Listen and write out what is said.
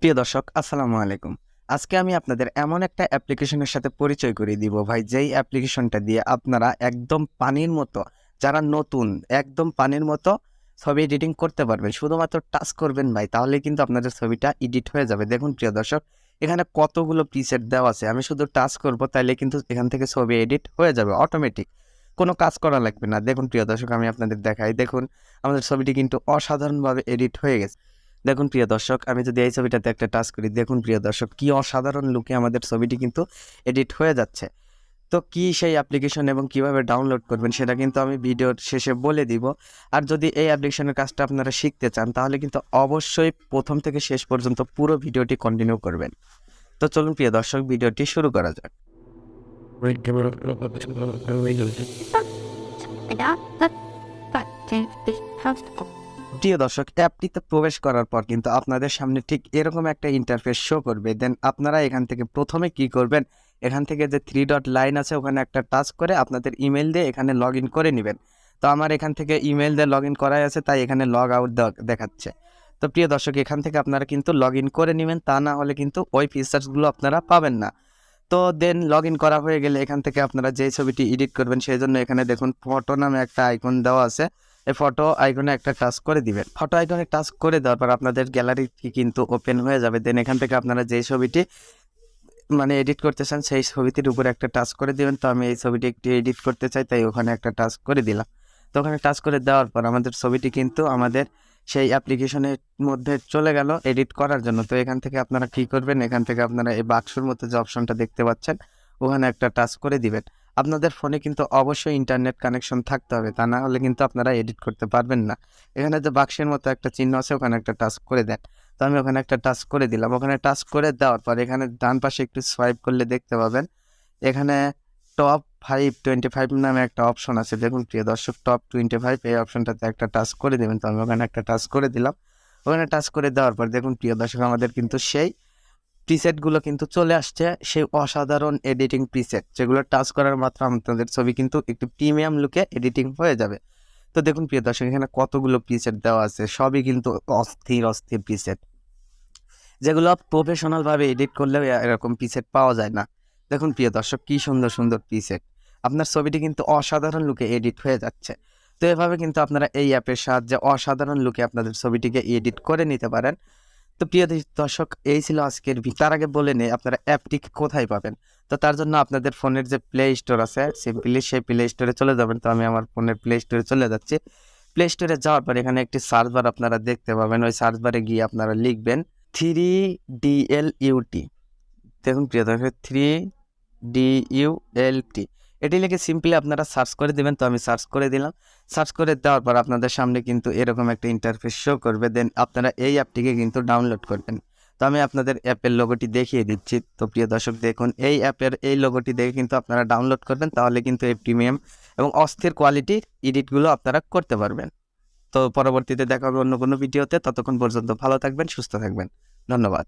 প্রিয় দর্শক আসসালামু আলাইকুম। আজকে আমি আপনাদের এমন একটা অ্যাপ্লিকেশনের সাথে পরিচয় করিয়ে দিব ভাই, যেই অ্যাপ্লিকেশনটা দিয়ে আপনারা একদম পানির মতো, যারা নতুন একদম পানির মতো ছবি এডিটিং করতে পারবেন। শুধুমাত্র টাচ করবেন ভাই, তাহলে কিন্তু আপনাদের ছবিটা এডিট হয়ে যাবে। দেখুন প্রিয় দর্শক, এখানে কতগুলো প্রিসেট দেওয়া আছে। আমি শুধু টাচ করব, তাইলে কিন্তু এখান থেকে ছবি এডিট হয়ে যাবে অটোমেটিক, কোনো কাজ করা লাগবে না। দেখুন প্রিয় দর্শক, আমি আপনাদের দেখাই। দেখুন আমাদের ছবিটি কিন্তু অসাধারণভাবে এডিট হয়ে গেছে। দেখুন প্রিয় দর্শক, আমি যদি এই ছবিটাতে একটা টাচ করি, দেখুন প্রিয় দর্শক কি অসাধারণ লুকে আমাদের ছবিটি কিন্তু এডিট হয়ে যাচ্ছে। তো কি সেই অ্যাপ্লিকেশন এবং কিভাবে ডাউনলোড করবেন সেটা কিন্তু আমি ভিডিওর শেষে বলে দিব। আর যদি এই অ্যাপ্লিকেশনের কাজটা আপনারা শিখতে চান, তাহলে কিন্তু অবশ্যই প্রথম থেকে শেষ পর্যন্ত পুরো ভিডিওটি কন্টিনিউ করবেন। তো চলুন প্রিয় দর্শক, ভিডিওটি শুরু করা যাক। প্রিয় দর্শক, অ্যাপটিতে প্রবেশ করার পর কিন্তু আপনাদের সামনে ঠিক এরকম একটা ইন্টারফেস শো করবে। দেন আপনারা এখান থেকে প্রথমে কি করবেন, এখান থেকে যে 3 ডট লাইন আছে ওখানে একটা টাচ করে আপনাদের ইমেল দিয়ে এখানে লগ ইন করে নেবেন। তো আমার এখান থেকে ইমেল দিয়ে লগ ইন করাই আছে, তাই এখানে লগ আউট দেখাচ্ছে। তো প্রিয় দর্শক, এখান থেকে আপনারা কিন্তু লগ ইন করে নেবেন, তা না হলে কিন্তু ওই ফিচার্সগুলো আপনারা পাবেন না। তো দেন লগ ইন করা হয়ে গেলে এখান থেকে আপনারা যে ছবিটি এডিট করবেন সেই জন্য এখানে দেখুন ফটো নামে একটা আইকন দেওয়া আছে। এই ফটো আইকনে একটা টাচ করে দিবেন। ফটো আইকনে টাচ করে দেওয়ার পর আপনাদের গ্যালারিটি কিন্তু ওপেন হয়ে যাবে। দেন এখান থেকে আপনারা যে ছবিটি এডিট করতে চান সেই ছবিটির উপরে একটা টাচ করে দিবেন। তো আমি এই ছবিটি একটু এডিট করতে চাই, তাই ওখানে একটা টাচ করে দিলাম। তো ওখানে টাচ করে দেওয়ার পর আমাদের ছবিটি কিন্তু আমাদের সেই অ্যাপ্লিকেশনের মধ্যে চলে গেল এডিট করার জন্য। তো এখান থেকে আপনারা কি করবেন, এখান থেকে আপনারা এই বাক্সের মতো যে অপশনটা দেখতে পাচ্ছেন ওখানে একটা টাচ করে দিবেন। আপনাদের ফোনে কিন্তু অবশ্যই ইন্টারনেট কানেকশন থাকতে হবে, তা না হলে কিন্তু আপনারা এডিট করতে পারবেন না। এখানে যে বাক্সের মতো একটা চিহ্ন আছে ওখানে একটা টাচ করে দেন। তো আমি ওখানে একটা টাচ করে দিলাম। ওখানে টাচ করে দেওয়ার পর এখানে ডান পাশে একটু সোয়াইপ করলে দেখতে পাবেন এখানে টপ 525 নামে একটা অপশন আছে। দেখুন প্রিয় দর্শক, টপ 25 এই অপশনটাতে একটা টাচ করে দেবেন। তো আমি ওখানে একটা টাচ করে দিলাম। ওখানে টাচ করে দেওয়ার পর দেখুন প্রিয় দর্শক, আমাদের কিন্তু সেই প্রিসেটগুলো কিন্তু চলে আসছে, সেই অসাধারণ এডিটিং প্রিসেট, যেগুলো টাচ করার মাত্র আপনাদের ছবি কিন্তু একটু প্রিমিয়াম লুকে এডিটিং হয়ে যাবে। তো দেখুন প্রিয় দর্শক, এখানে কতগুলো প্রিসেট দেওয়া আছে, সবই কিন্তু অস্থির অস্থির প্রিসেট, যেগুলো প্রফেশনালভাবে এডিট করলেও এরকম প্রিসেট পাওয়া যায় না। দেখুন প্রিয় দর্শক, কি সুন্দর সুন্দর প্রিসেট, আপনার ছবিটি কিন্তু অসাধারণ লুকে এডিট হয়ে যাচ্ছে। তো এভাবে কিন্তু আপনারা এই অ্যাপের সাহায্যে অসাধারণ লুকে আপনাদের ছবিটিকে এডিট করে নিতে পারেন। তো প্রিয় দর্শক, এই ছিল আজকের ভিডিও। তার আগে বলে নেই আপনারা অ্যাপটি কোথায় পাবেন। তো তার জন্য আপনাদের ফোনের যে প্লে স্টোর আছে, সিম্পলি সেই প্লে স্টোরে চলে যাবেন। তো আমি আমার ফোনের প্লে স্টোরে চলে যাচ্ছি। প্লে স্টোরে যাওয়ার পর এখানে একটি সার্চ বার আপনারা দেখতে পাবেন। ওই সার্চ বারে গিয়ে আপনারা লিখবেন 3DLUT। দেখুন প্রিয় দর্শক, 3DULT এটি লিখে সিম্পলি আপনারা সার্চ করে দেবেন। তো আমি সার্চ করে দিলাম। সার্চ করে দেওয়ার পর আপনাদের সামনে কিন্তু এরকম একটা ইন্টারফেস শো করবে। দেন আপনারা এই অ্যাপটিকে কিন্তু ডাউনলোড করবেন। তো আমি আপনাদের অ্যাপের লোগোটি দেখিয়ে দিচ্ছি। তো প্রিয় দর্শক দেখুন, এই অ্যাপের এই লোগোটি দেখে কিন্তু আপনারা ডাউনলোড করবেন, তাহলে কিন্তু এই প্রিমিয়াম এবং অস্থির কোয়ালিটির এডিটগুলো আপনারা করতে পারবেন। তো পরবর্তীতে দেখা হবে অন্য কোনো ভিডিওতে। ততক্ষণ পর্যন্ত ভালো থাকবেন, সুস্থ থাকবেন। ধন্যবাদ।